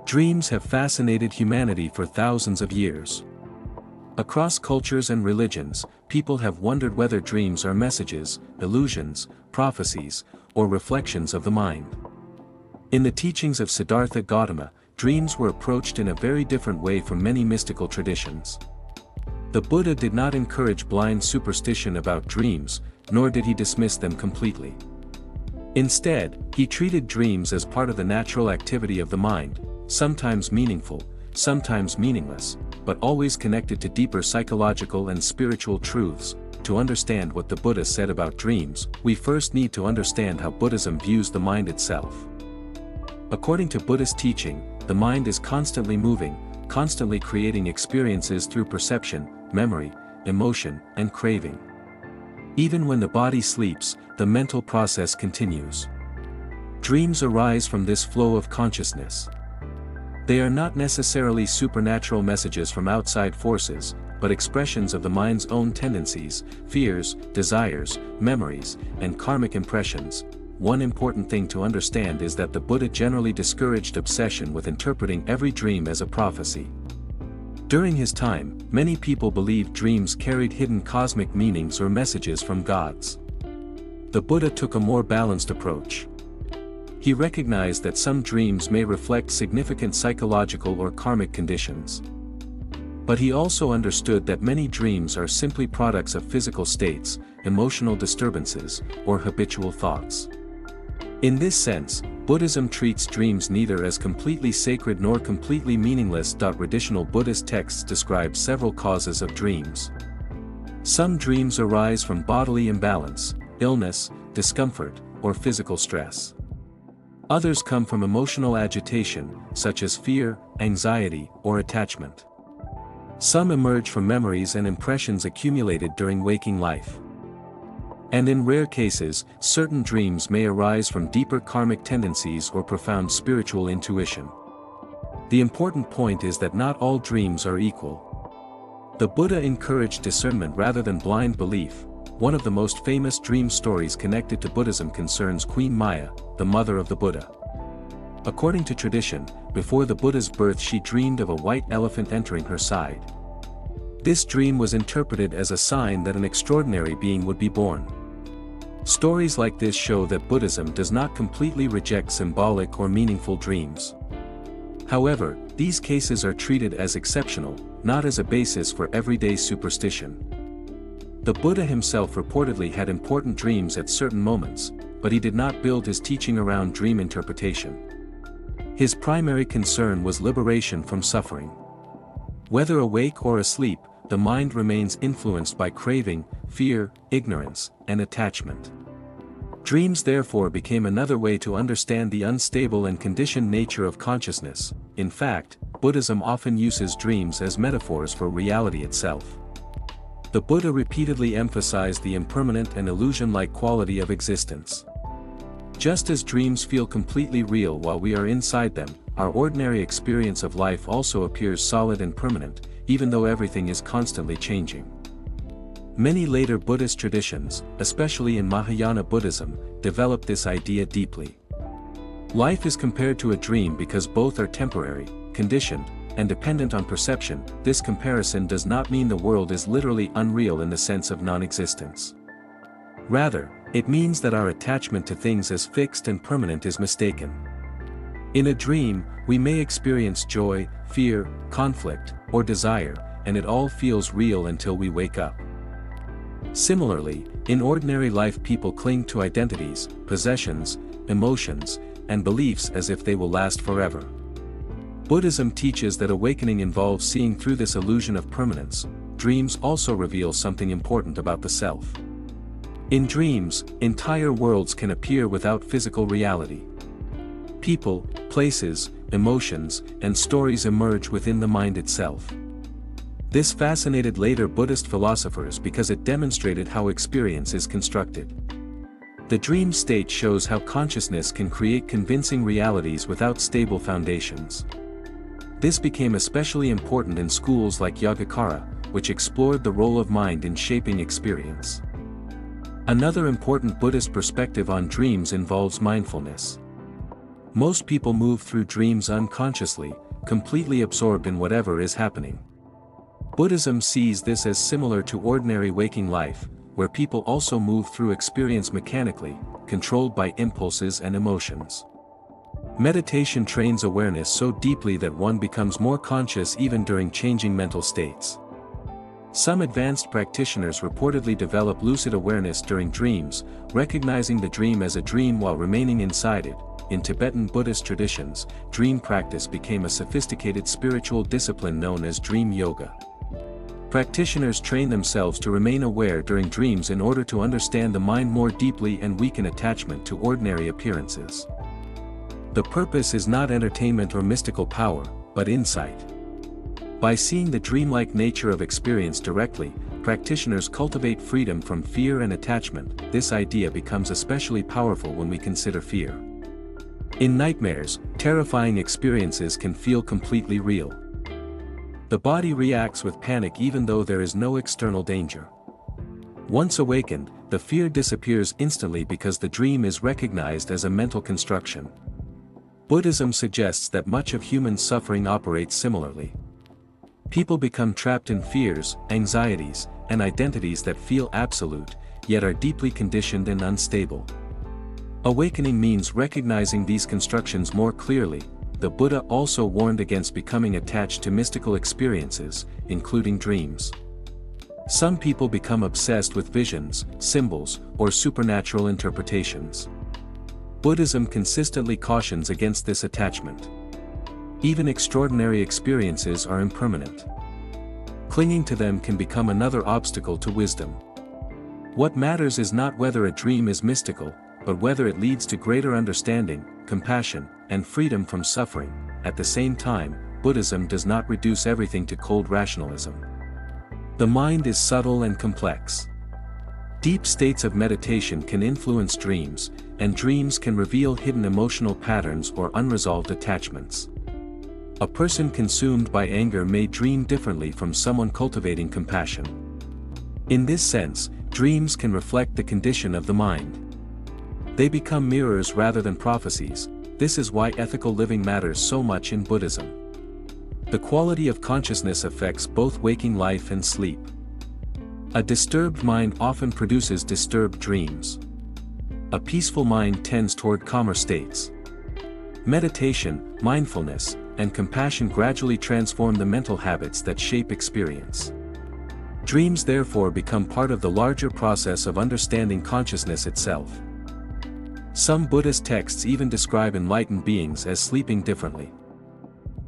Dreams have fascinated humanity for thousands of years. Across cultures and religions, people have wondered whether dreams are messages, illusions, prophecies, or reflections of the mind. In the teachings of Siddhartha Gautama, dreams were approached in a very different way from many mystical traditions. The Buddha did not encourage blind superstition about dreams, nor did he dismiss them completely. Instead, he treated dreams as part of the natural activity of the mind, sometimes meaningful, sometimes meaningless, but always connected to deeper psychological and spiritual truths. To understand what the Buddha said about dreams, we first need to understand how Buddhism views the mind itself. According to Buddhist teaching, the mind is constantly moving, constantly creating experiences through perception, memory, emotion, and craving. Even when the body sleeps, the mental process continues. Dreams arise from this flow of consciousness. They are not necessarily supernatural messages from outside forces, but expressions of the mind's own tendencies, fears, desires, memories, and karmic impressions. One important thing to understand is that the Buddha generally discouraged obsession with interpreting every dream as a prophecy. During his time, many people believed dreams carried hidden cosmic meanings or messages from gods. The Buddha took a more balanced approach. He recognized that some dreams may reflect significant psychological or karmic conditions. But he also understood that many dreams are simply products of physical states, emotional disturbances, or habitual thoughts. In this sense, Buddhism treats dreams neither as completely sacred nor completely meaningless. Traditional Buddhist texts describe several causes of dreams. Some dreams arise from bodily imbalance, illness, discomfort, or physical stress. Others come from emotional agitation, such as fear, anxiety, or attachment. Some emerge from memories and impressions accumulated during waking life. And in rare cases, certain dreams may arise from deeper karmic tendencies or profound spiritual intuition. The important point is that not all dreams are equal. The Buddha encouraged discernment rather than blind belief. One of the most famous dream stories connected to Buddhism concerns Queen Maya, the mother of the Buddha. According to tradition, before the Buddha's birth she dreamed of a white elephant entering her side. This dream was interpreted as a sign that an extraordinary being would be born. Stories like this show that Buddhism does not completely reject symbolic or meaningful dreams. However, these cases are treated as exceptional, not as a basis for everyday superstition. The Buddha himself reportedly had important dreams at certain moments, but he did not build his teaching around dream interpretation. His primary concern was liberation from suffering. Whether awake or asleep, the mind remains influenced by craving, fear, ignorance, and attachment. Dreams therefore became another way to understand the unstable and conditioned nature of consciousness. In fact, Buddhism often uses dreams as metaphors for reality itself. The Buddha repeatedly emphasized the impermanent and illusion-like quality of existence. Just as dreams feel completely real while we are inside them, our ordinary experience of life also appears solid and permanent, even though everything is constantly changing. Many later Buddhist traditions, especially in Mahayana Buddhism, developed this idea deeply. Life is compared to a dream because both are temporary, conditioned, and dependent on perception. This comparison does not mean the world is literally unreal in the sense of non-existence. Rather, it means that our attachment to things as fixed and permanent is mistaken. In a dream, we may experience joy, fear, conflict, or desire, and it all feels real until we wake up. Similarly, in ordinary life people cling to identities, possessions, emotions, and beliefs as if they will last forever. Buddhism teaches that awakening involves seeing through this illusion of permanence. Dreams also reveal something important about the self. In dreams, entire worlds can appear without physical reality. People, places, emotions, and stories emerge within the mind itself. This fascinated later Buddhist philosophers because it demonstrated how experience is constructed. The dream state shows how consciousness can create convincing realities without stable foundations. This became especially important in schools like Yogacara, which explored the role of mind in shaping experience. Another important Buddhist perspective on dreams involves mindfulness. Most people move through dreams unconsciously, completely absorbed in whatever is happening. Buddhism sees this as similar to ordinary waking life, where people also move through experience mechanically, controlled by impulses and emotions. Meditation trains awareness so deeply that one becomes more conscious even during changing mental states. Some advanced practitioners reportedly develop lucid awareness during dreams, recognizing the dream as a dream while remaining inside it. In Tibetan Buddhist traditions, dream practice became a sophisticated spiritual discipline known as dream yoga. Practitioners train themselves to remain aware during dreams in order to understand the mind more deeply and weaken attachment to ordinary appearances. The purpose is not entertainment or mystical power, but insight. By seeing the dreamlike nature of experience directly, practitioners cultivate freedom from fear and attachment. This idea becomes especially powerful when we consider fear. In nightmares, terrifying experiences can feel completely real. The body reacts with panic even though there is no external danger. Once awakened, the fear disappears instantly because the dream is recognized as a mental construction. Buddhism suggests that much of human suffering operates similarly. People become trapped in fears, anxieties, and identities that feel absolute, yet are deeply conditioned and unstable. Awakening means recognizing these constructions more clearly. The Buddha also warned against becoming attached to mystical experiences, including dreams. Some people become obsessed with visions, symbols, or supernatural interpretations. Buddhism consistently cautions against this attachment. Even extraordinary experiences are impermanent. Clinging to them can become another obstacle to wisdom. What matters is not whether a dream is mystical, but whether it leads to greater understanding, compassion, and freedom from suffering. At the same time, Buddhism does not reduce everything to cold rationalism. The mind is subtle and complex. Deep states of meditation can influence dreams, and dreams can reveal hidden emotional patterns or unresolved attachments. A person consumed by anger may dream differently from someone cultivating compassion. In this sense, dreams can reflect the condition of the mind. They become mirrors rather than prophecies. This is why ethical living matters so much in Buddhism. The quality of consciousness affects both waking life and sleep. A disturbed mind often produces disturbed dreams. A peaceful mind tends toward calmer states. Meditation, mindfulness, and compassion gradually transform the mental habits that shape experience. Dreams therefore become part of the larger process of understanding consciousness itself. Some Buddhist texts even describe enlightened beings as sleeping differently.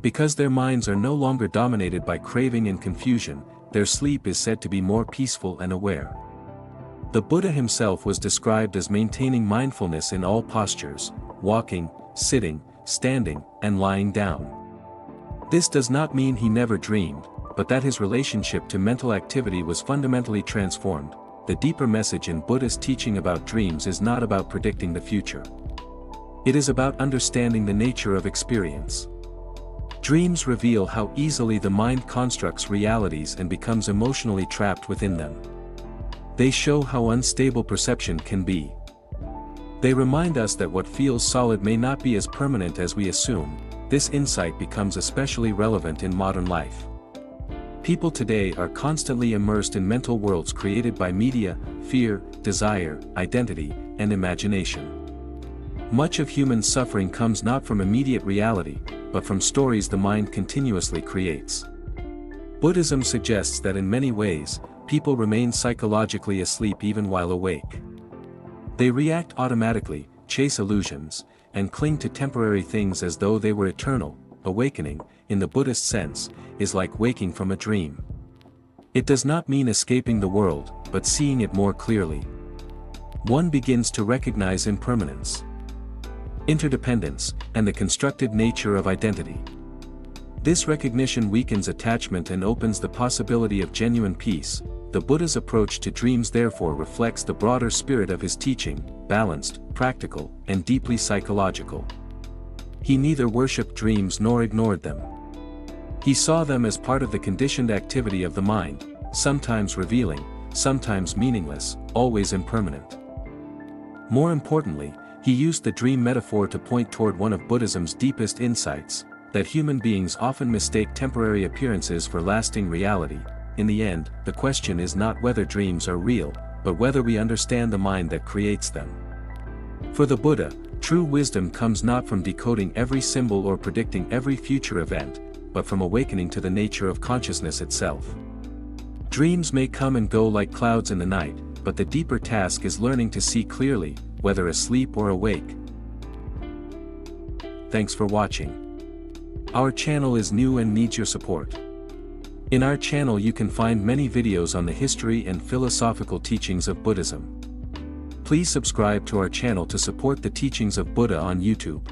Because their minds are no longer dominated by craving and confusion, their sleep is said to be more peaceful and aware. The Buddha himself was described as maintaining mindfulness in all postures, walking, sitting, standing, and lying down. This does not mean he never dreamed, but that his relationship to mental activity was fundamentally transformed. The deeper message in Buddhist teaching about dreams is not about predicting the future. It is about understanding the nature of experience. Dreams reveal how easily the mind constructs realities and becomes emotionally trapped within them. They show how unstable perception can be. They remind us that what feels solid may not be as permanent as we assume. This insight becomes especially relevant in modern life. People today are constantly immersed in mental worlds created by media, fear, desire, identity, and imagination. Much of human suffering comes not from immediate reality, but from stories the mind continuously creates. Buddhism suggests that in many ways, people remain psychologically asleep even while awake. They react automatically, chase illusions, and cling to temporary things as though they were eternal. Awakening, in the Buddhist sense, is like waking from a dream. It does not mean escaping the world, but seeing it more clearly. One begins to recognize impermanence, interdependence, and the constructed nature of identity. This recognition weakens attachment and opens the possibility of genuine peace. The Buddha's approach to dreams therefore reflects the broader spirit of his teaching, balanced, practical, and deeply psychological. He neither worshipped dreams nor ignored them. He saw them as part of the conditioned activity of the mind, sometimes revealing, sometimes meaningless, always impermanent. More importantly, He used the dream metaphor to point toward one of Buddhism's deepest insights, that human beings often mistake temporary appearances for lasting reality. In the end, the question is not whether dreams are real, but whether we understand the mind that creates them. For the Buddha, true wisdom comes not from decoding every symbol or predicting every future event, but from awakening to the nature of consciousness itself. Dreams may come and go like clouds in the night, but the deeper task is learning to see clearly, whether asleep or awake. Thanks for watching. Our channel is new and needs your support. In our channel you can find many videos on the history and philosophical teachings of Buddhism. Please subscribe to our channel to support the teachings of Buddha on YouTube.